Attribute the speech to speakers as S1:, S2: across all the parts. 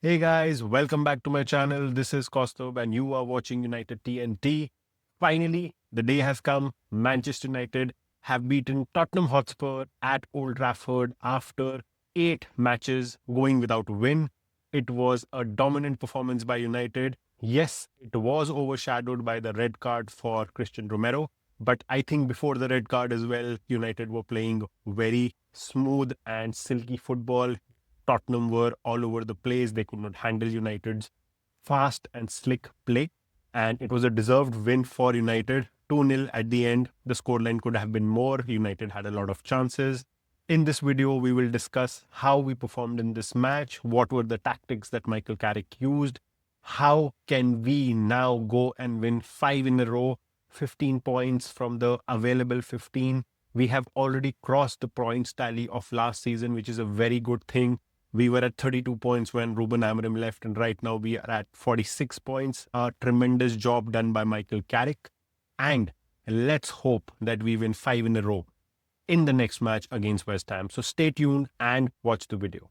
S1: Hey guys, welcome back to my channel. This is Kostov and you are watching United TNT. Finally, the day has come. Manchester United have beaten Tottenham Hotspur at Old Trafford after 8 matches going without a win. It was a dominant performance by United. Yes, it was overshadowed by the red card for Christian Romero, but I think before the red card as well, United were playing very smooth and silky football. Tottenham were all over the place. They could not handle United's fast and slick play. And it was a deserved win for United. 2-0 at the end. The scoreline could have been more. United had a lot of chances. In this video, we will discuss how we performed in this match, what were the tactics that Michael Carrick used, how can we now go and win 5 in a row, 15 points from the available 15. We have already crossed the points tally of last season, which is a very good thing. We were at 32 points when Ruben Amorim left, and right now we are at 46 points. A tremendous job done by Michael Carrick. And let's hope that we win 5 in a row in the next match against West Ham. So stay tuned and watch the video.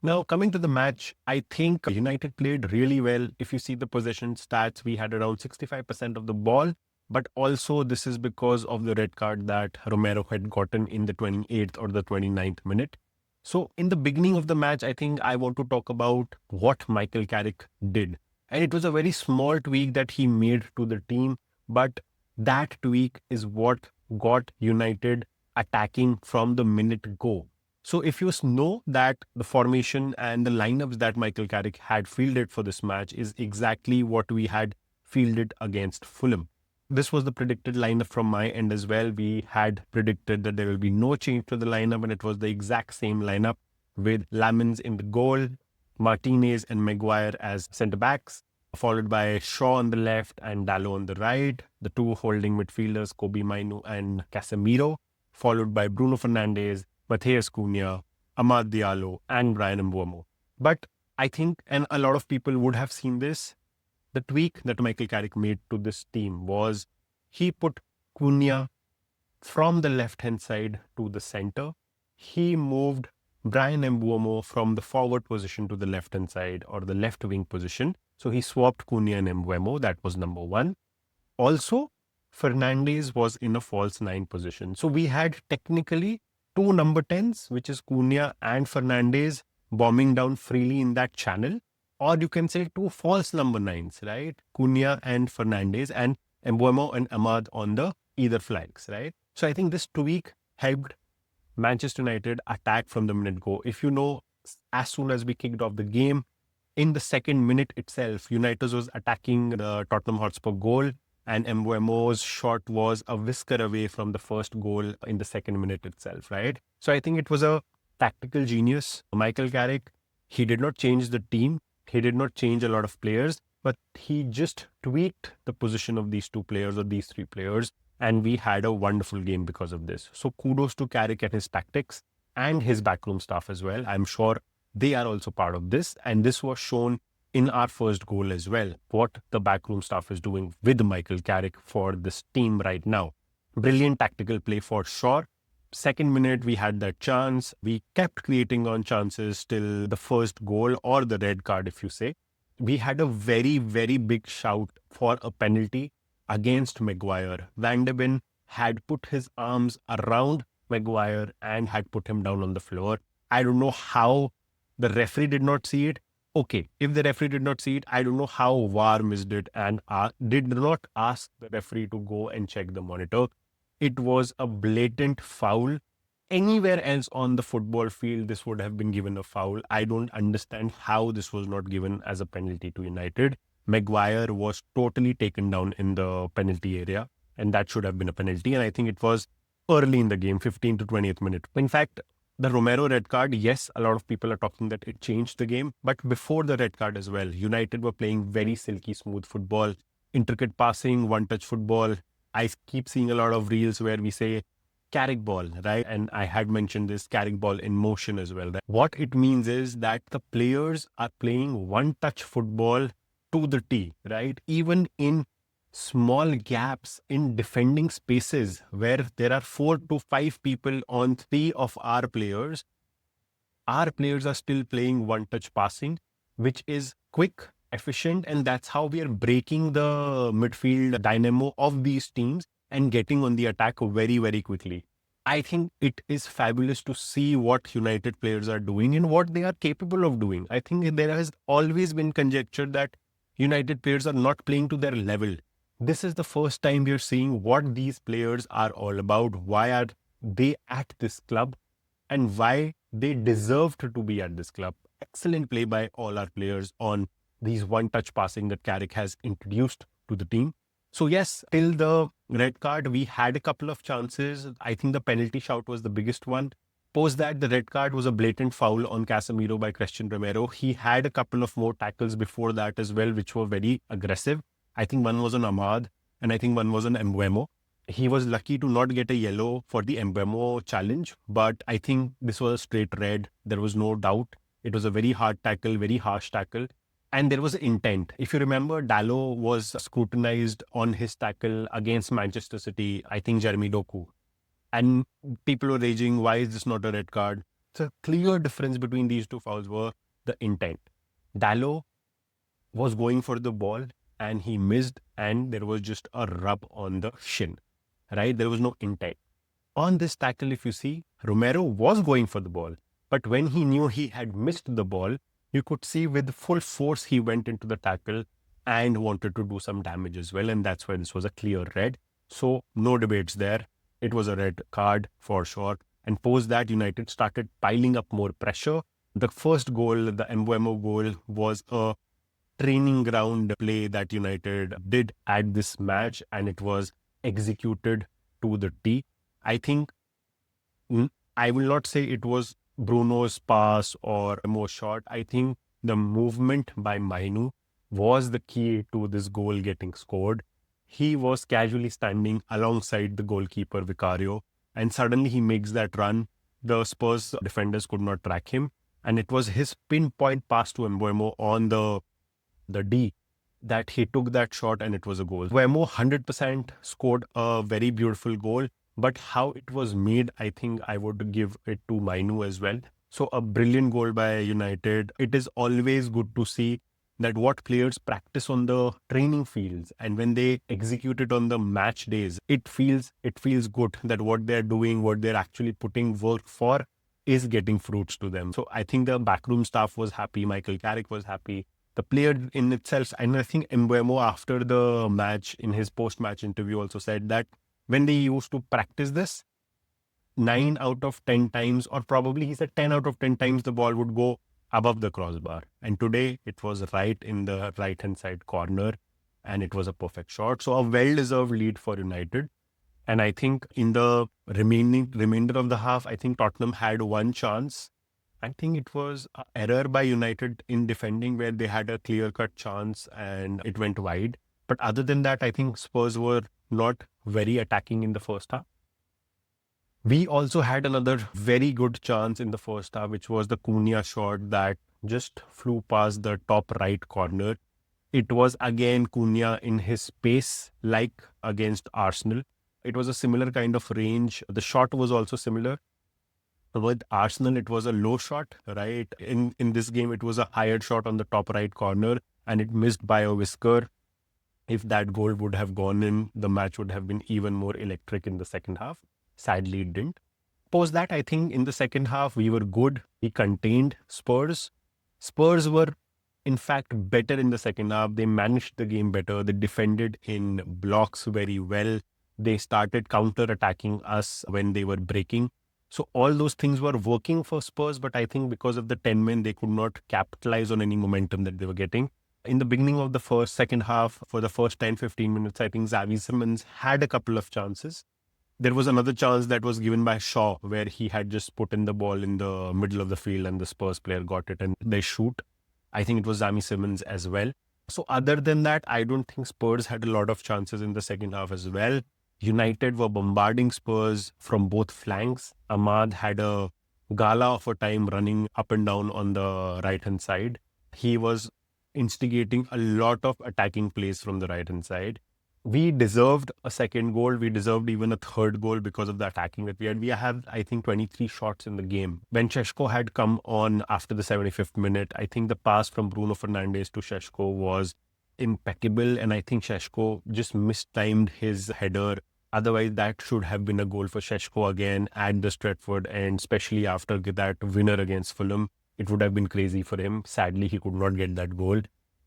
S1: Now, coming to the match, I think United played really well. If you see the possession stats, we had around 65% of the ball. But also, this is because of the red card that Romero had gotten in the 28th or the 29th minute. So in the beginning of the match, I think I want to talk about what Michael Carrick did. And it was a very small tweak that he made to the team, but that tweak is what got United attacking from the minute go. So if you know that the formation and the lineups that Michael Carrick had fielded for this match is exactly what we had fielded against Fulham. This was the predicted lineup from my end as well. We had predicted that there will be no change to the lineup, and it was the exact same lineup with Lamins in the goal, Martinez and Maguire as centre backs, followed by Shaw on the left and Dalot on the right. The two holding midfielders, Kobe Mainoo and Casemiro, followed by Bruno Fernandes, Matheus Cunha, Amad Diallo, and Bryan Mbuemo. But I think, and a lot of people would have seen this, the tweak that Michael Carrick made to this team was he put Cunha from the left-hand side to the center. He moved Bryan Mbuemo from the forward position to the left-hand side or the left wing position. So he swapped Cunha and Mbuemo. That was number one. Also, Fernandes was in a false nine position. So we had technically two number 10s, which is Cunha and Fernandes, bombing down freely in that channel. Or you can say two false number 9s, right? Cunha and Fernandes, and Mbuemo and Amad on the either flanks, right? So I think this tweak helped Manchester United attack from the minute go. If you know, as soon as we kicked off the game, in the second minute itself, United was attacking the Tottenham Hotspur goal, and Mbuemo's shot was a whisker away from the first goal in the second minute itself, right? So I think it was a tactical genius. Michael Carrick, he did not change the team. He did not change a lot of players, but he just tweaked the position of these two players or these three players, and we had a wonderful game because of this. So kudos to Carrick and his tactics and his backroom staff as well. I'm sure they are also part of this, and this was shown in our first goal as well, what the backroom staff is doing with Michael Carrick for this team right now. Brilliant tactical play for sure. Second minute, we had that chance. We kept creating on chances till the first goal or the red card, if you say. We had a very, very big shout for a penalty against Maguire. Van de Ven had put his arms around Maguire and had put him down on the floor. I don't know how the referee did not see it. Okay, if the referee did not see it, I don't know how VAR missed it and did not ask the referee to go and check the monitor. It was a blatant foul. Anywhere else on the football field, this would have been given a foul. I don't understand how this was not given as a penalty to United. Maguire was totally taken down in the penalty area, and that should have been a penalty. And I think it was early in the game, 15 to 20th minute. In fact, the Romero red card, yes, a lot of people are talking that it changed the game. But before the red card as well, United were playing very silky, smooth football, intricate passing, one-touch football. I keep seeing a lot of reels where we say Carrick ball, right? And I had mentioned this Carrick ball in motion as well. Right? What it means is that the players are playing one-touch football to the T, right? Even in small gaps in defending spaces where there are 4 to 5 people on 3 of our players are still playing one-touch passing. which is quick, efficient, and that's how we are breaking the midfield dynamo of these teams and getting on the attack very, very quickly. I think it is fabulous to see what United players are doing and what they are capable of doing. I think there has always been conjecture that United players are not playing to their level. This is the first time we are seeing what these players are all about. Why are they at this club and why they deserved to be at this club? Excellent play by all our players on these one-touch passing that Carrick has introduced to the team. So yes, till the red card, we had a couple of chances. I think the penalty shout was the biggest one. Post that, the red card was a blatant foul on Casemiro by Christian Romero. He had a couple of more tackles before that as well, which were very aggressive. I think one was on Ahmad and I think one was on Mbuemo. He was lucky to not get a yellow for the Mbuemo challenge, but I think this was a straight red. There was no doubt. It was a very hard tackle, very harsh tackle. And there was intent. If you remember, Dalot was scrutinized on his tackle against Manchester City, I think Jeremy Doku. And people were raging, why is this not a red card? The clear difference between these two fouls were the intent. Dalot was going for the ball and he missed, and there was just a rub on the shin, right? There was no intent. On this tackle, if you see, Romero was going for the ball, but when he knew he had missed the ball, you could see with full force he went into the tackle and wanted to do some damage as well. And that's why this was a clear red. So no debates there. It was a red card for sure. And post that, United started piling up more pressure. The first goal, the Mbuemo goal, was a training ground play that United did at this match, and it was executed to the T. I think I will not say it was Bruno's pass or more shot. I think the movement by Mainoo was the key to this goal getting scored. He was casually standing alongside the goalkeeper Vicario, and suddenly he makes that run. The Spurs defenders could not track him, and it was his pinpoint pass to Mbuemo on the D that he took that shot, and it was a goal. Mbuemo 100% scored a very beautiful goal. But how it was made, I think I would give it to Mainoo as well. So a brilliant goal by United. It is always good to see that what players practice on the training fields and when they execute it on the match days, it feels good that what they're doing, what they're actually putting work for is getting fruits to them. So I think the backroom staff was happy. Michael Carrick was happy. The player in itself, and I think Mbuemo after the match in his post-match interview also said that when they used to practice this, 9 out of 10 times, or probably he said 10 out of 10 times, the ball would go above the crossbar. And today it was right in the right-hand side corner, and it was a perfect shot. So a well-deserved lead for United. And I think in the remainder of the half, I think Tottenham had one chance. I think it was an error by United in defending where they had a clear-cut chance and it went wide. But other than that, I think Spurs were not very attacking in the first half. We also had another very good chance in the first half, which was the Cunha shot that just flew past the top right corner. It was again Cunha in his pace, like against Arsenal. It was a similar kind of range. The shot was also similar. With Arsenal, it was a low shot, right? In this game, it was a higher shot on the top right corner, and it missed by a whisker. If that goal would have gone in, the match would have been even more electric in the second half. Sadly, it didn't. Post that, I think in the second half, we were good. We contained Spurs. Spurs were, in fact, better in the second half. They managed the game better. They defended in blocks very well. They started counter-attacking us when they were breaking. So all those things were working for Spurs, but I think because of the 10 men, they could not capitalize on any momentum that they were getting. In the beginning of the second half, for the first 10-15 minutes, I think Xavi Simons had a couple of chances. There was another chance that was given by Shaw, where he had just put in the ball in the middle of the field and the Spurs player got it and they shoot. I think it was Xavi Simons as well. So other than that, I don't think Spurs had a lot of chances in the second half as well. United were bombarding Spurs from both flanks. Ahmad had a gala of a time running up and down on the right-hand side. He was instigating a lot of attacking plays from the right-hand side. we deserved a second goal. We deserved even a third goal because of the attacking that we had. We had, I think, 23 shots in the game. When Šeško had come on after the 75th minute, I think the pass from Bruno Fernandes to Šeško was impeccable. And I think Šeško just mistimed his header. Otherwise, that should have been a goal for Šeško again at the Stretford, and especially after that winner against Fulham, it would have been crazy for him. Sadly, he could not get that goal.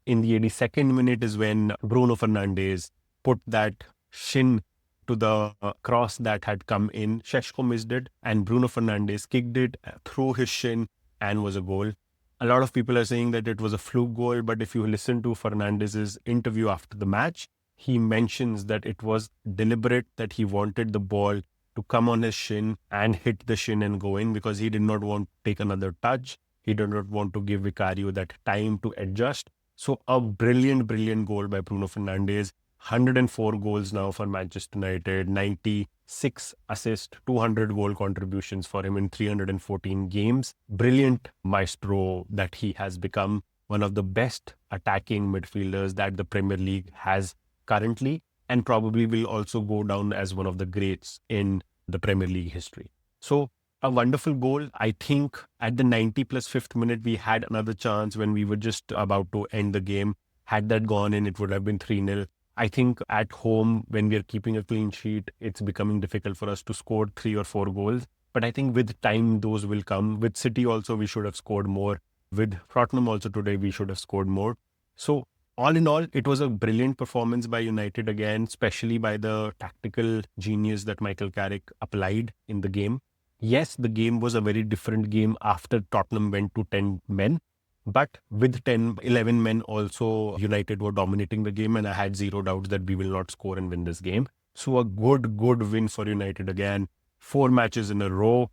S1: In the 82nd minute is when Bruno Fernandes put that shin to the cross that had come in. Šeško missed it, and Bruno Fernandes kicked it through his shin and was a goal. A lot of people are saying that it was a fluke goal, but if you listen to Fernandes's interview after the match, he mentions that it was deliberate, that he wanted the ball to come on his shin and hit the shin and go in because he did not want to take another touch. He did not want to give Vicario that time to adjust. So a brilliant, brilliant goal by Bruno Fernandes. 104 goals now for Manchester United, 96 assists, 200 goal contributions for him in 314 games. Brilliant maestro that he has become, one of the best attacking midfielders that the Premier League has currently, and probably will also go down as one of the greats in the Premier League history. So a wonderful goal. I think at the 90 plus fifth minute, we had another chance when we were just about to end the game. Had that gone in, it would have been 3-0. I think at home, when we are keeping a clean sheet, it's becoming difficult for us to score 3 or 4 goals. But I think with time, those will come. With City also, we should have scored more. With Tottenham also today, we should have scored more. So all in all, it was a brilliant performance by United again, especially by the tactical genius that Michael Carrick applied in the game. Yes, the game was a very different game after Tottenham went to 10 men. But with 10, 11 men also, United were dominating the game, and I had zero doubts that we will not score and win this game. So a good win for United again. 4 matches in a row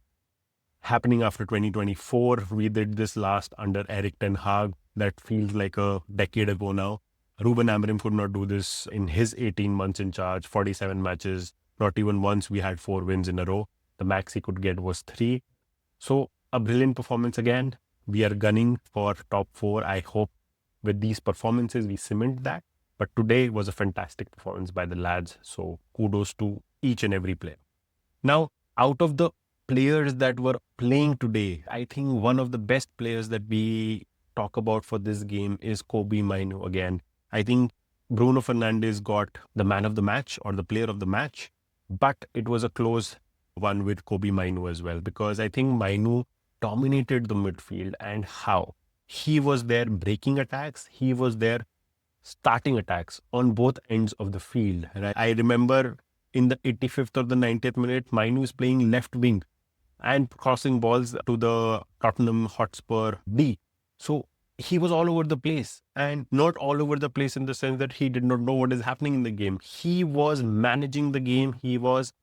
S1: happening after 2024. We did this last under Erik ten Hag. That feels like a decade ago now. Ruben Amorim could not do this in his 18 months in charge, 47 matches. Not even once we had 4 wins in a row. The max he could get was 3. So a brilliant performance again. We are gunning for top 4. I hope with these performances we cement that. But today was a fantastic performance by the lads. So kudos to each and every player. Now, out of the players that were playing today, I think one of the best players that we talk about for this game is Kobe Mainoo again. I think Bruno Fernandes got the man of the match or the player of the match, but it was a close one with Kobe Mainoo as well, because I think Mainoo dominated the midfield, and how he was there breaking attacks, he was there starting attacks on both ends of the field. And I remember in the 85th or the 90th minute, Mainoo is playing left wing and crossing balls to the Tottenham Hotspur D. So he was all over the place, and not all over the place in the sense that he did not know what is happening in the game. He was managing the game. He was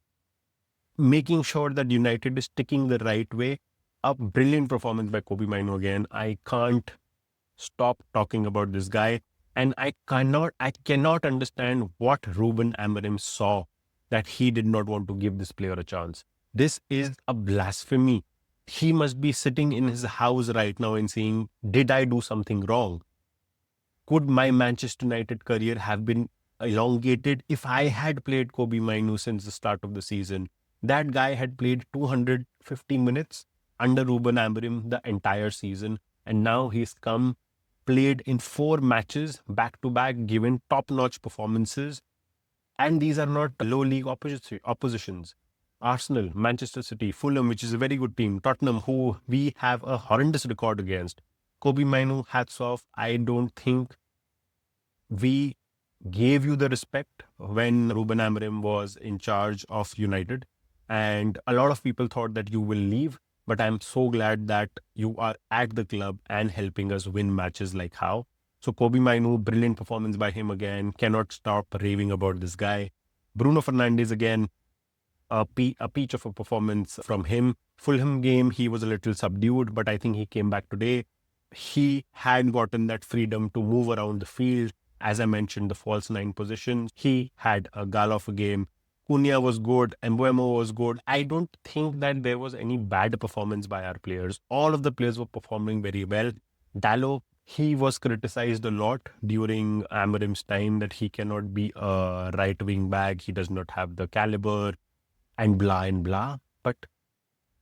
S1: making sure that United is ticking the right way. A brilliant performance by Kobe Mainoo again. I can't stop talking about this guy. And I cannot understand what Ruben Amorim saw that he did not want to give this player a chance. This is a blasphemy. He must be sitting in his house right now and saying, did I do something wrong? Could my Manchester United career have been elongated if I had played Kobe Mainoo since the start of the season? That guy had played 250 minutes under Ruben Amorim the entire season, and now he's come, played in 4 matches back to back, given top-notch performances, and these are not low league oppositions. Arsenal, Manchester City, Fulham, which is a very good team, Tottenham, who we have a horrendous record against. Kobe Mainoo, hats off. I don't think we gave you the respect when Ruben Amorim was in charge of United. And a lot of people thought that you will leave. But I'm so glad that you are at the club and helping us win matches like how. So Kobe Mainoo, brilliant performance by him again. Cannot stop raving about this guy. Bruno Fernandes again, a peach of a performance from him. Fulham game, he was a little subdued, but I think he came back today. He had gotten that freedom to move around the field. As I mentioned, the false 9 position. He had a gala of a game. Cunha was good. Mbuemo was good. I don't think that there was any bad performance by our players. All of the players were performing very well. Dallo He was criticized a lot during Amorim's time that he cannot be a right wing back. He does not have the caliber and blah and blah. But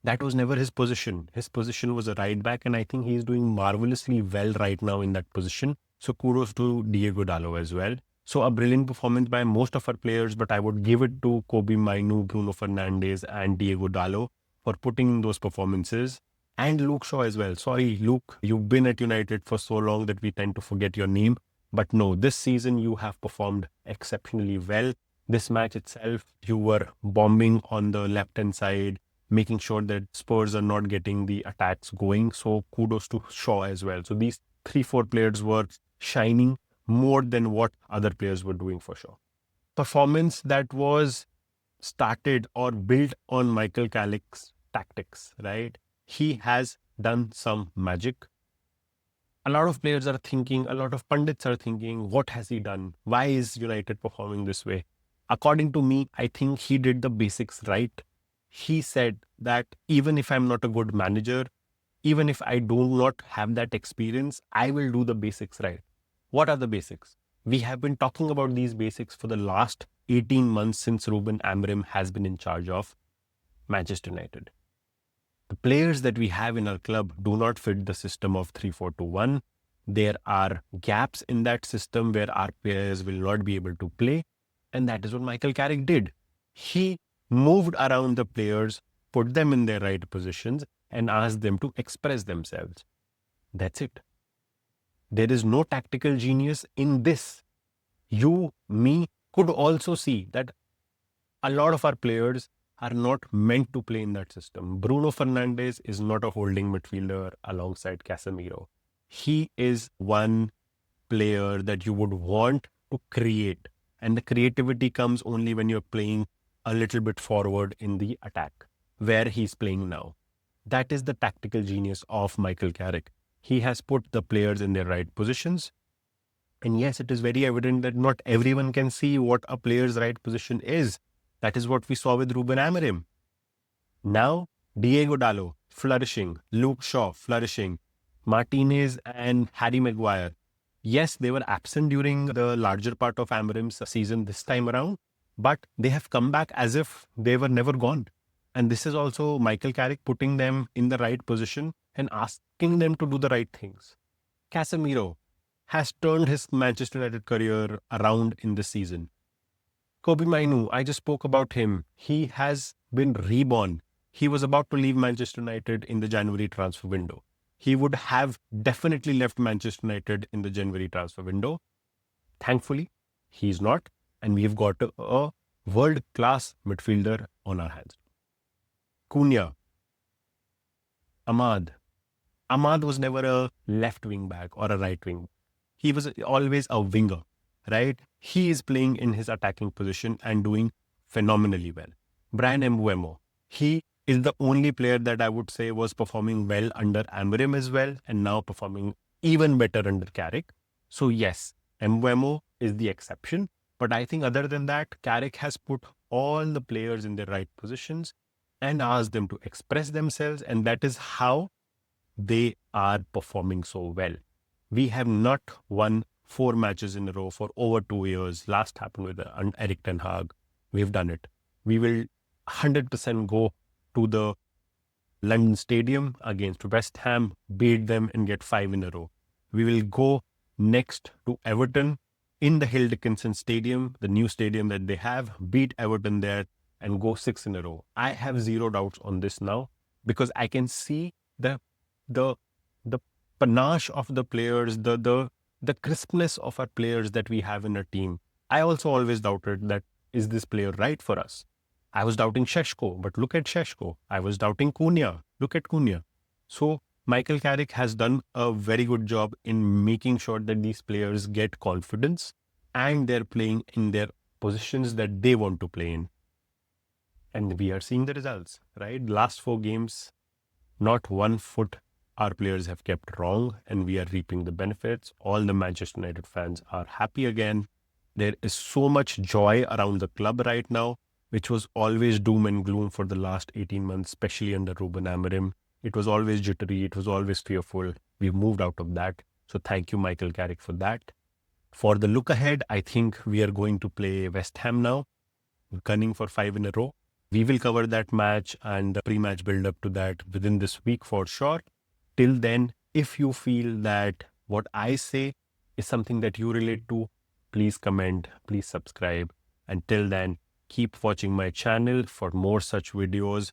S1: that was never his position. His position was a right back, and I think he's doing marvelously well right now in that position. So kudos to Diego Dallo as well. So a brilliant performance by most of our players, but I would give it to Kobe Mainoo, Bruno Fernandes, and Diego Dallo for putting in those performances. And Luke Shaw as well. Sorry, Luke, you've been at United for so long that we tend to forget your name. But no, this season you have performed exceptionally well. This match itself, you were bombing on the left-hand side, making sure that Spurs are not getting the attacks going. So kudos to Shaw as well. So these 3-4 players were shining more than what other players were doing for sure. Performance that was started or built on Michael Carrick's tactics, right? He has done some magic. A lot of players are thinking, a lot of pundits are thinking, what has he done? Why is United performing this way? According to me, I think he did the basics right. He said that even if I'm not a good manager, even if I do not have that experience, I will do the basics right. What are the basics? We have been talking about these basics for the last 18 months since Ruben Amorim has been in charge of Manchester United. The players that we have in our club do not fit the system of 3-4-2-1. There are gaps in that system where our players will not be able to play. And that is what Michael Carrick did. He moved around the players, put them in their right positions, and asked them to express themselves. That's it. There is no tactical genius in this. You, me, could also see that a lot of our players are not meant to play in that system. Bruno Fernandes is not a holding midfielder alongside Casemiro. He is one player that you would want to create. And the creativity comes only when you're playing a little bit forward in the attack, where he's playing now. That is the tactical genius of Michael Carrick. He has put the players in their right positions. And yes, it is very evident that not everyone can see what a player's right position is. That is what we saw with Ruben Amorim. Now, Diego Dallo, flourishing. Luke Shaw, flourishing. Martinez and Harry Maguire. Yes, they were absent during the larger part of Amorim's season this time around, but they have come back as if they were never gone. And this is also Michael Carrick putting them in the right position and asking them to do the right things. Casemiro has turned his Manchester United career around in this season. Kobe Mainoo, I just spoke about him. He has been reborn. He was about to leave Manchester United in the January transfer window. He would have definitely left Manchester United in the January transfer window. Thankfully, he's not. And we've got a world-class midfielder on our hands. Cunha, Ahmad. Ahmad was never a left wing back or a right wing. He was always a winger, right? He is playing in his attacking position and doing phenomenally well. Bryan Mbuemo, he is the only player that I would say was performing well under Amorim as well, and now performing even better under Carrick. So yes, Mbuemo is the exception. But I think other than that, Carrick has put all the players in their right positions and asked them to express themselves. And that is how they are performing so well. We have not won 4 matches in a row for over 2 years. Last happened with Eric Ten Hag. We've done it. We will 100% go to the London Stadium against West Ham, beat them and get 5 in a row. We will go next to Everton in the Hill Dickinson Stadium, the new stadium that they have, beat Everton there and go 6 in a row. I have zero doubts on this now because I can see the panache of the players, the crispness of our players that we have in our team. I also always doubted that, is this player right for us? I was doubting Šeško, but look at Šeško. I was doubting Cunha. Look at Cunha. So Michael Carrick has done a very good job in making sure that these players get confidence and they're playing in their positions that they want to play in. And we are seeing the results, right? Last 4 games, not one foot our players have kept wrong, and we are reaping the benefits. All the Manchester United fans are happy again. There is so much joy around the club right now, which was always doom and gloom for the last 18 months, especially under Ruben Amorim. It was always jittery. It was always fearful. We've moved out of that. So thank you, Michael Carrick, for that. For the look ahead, I think we are going to play West Ham now, gunning for 5 in a row. We will cover that match and the pre-match build-up to that within this week for sure. Till then, if you feel that what I say is something that you relate to, please comment, please subscribe. Until then, keep watching my channel for more such videos,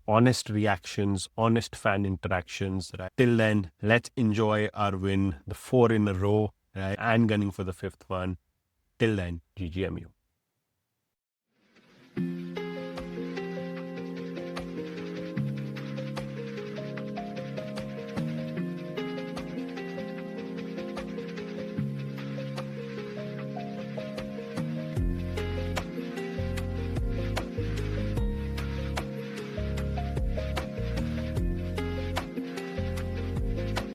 S1: honest reactions, honest fan interactions. Right? Till then, let's enjoy our win, the 4 in a row, right? And gunning for the 5th one. Till then, GGMU.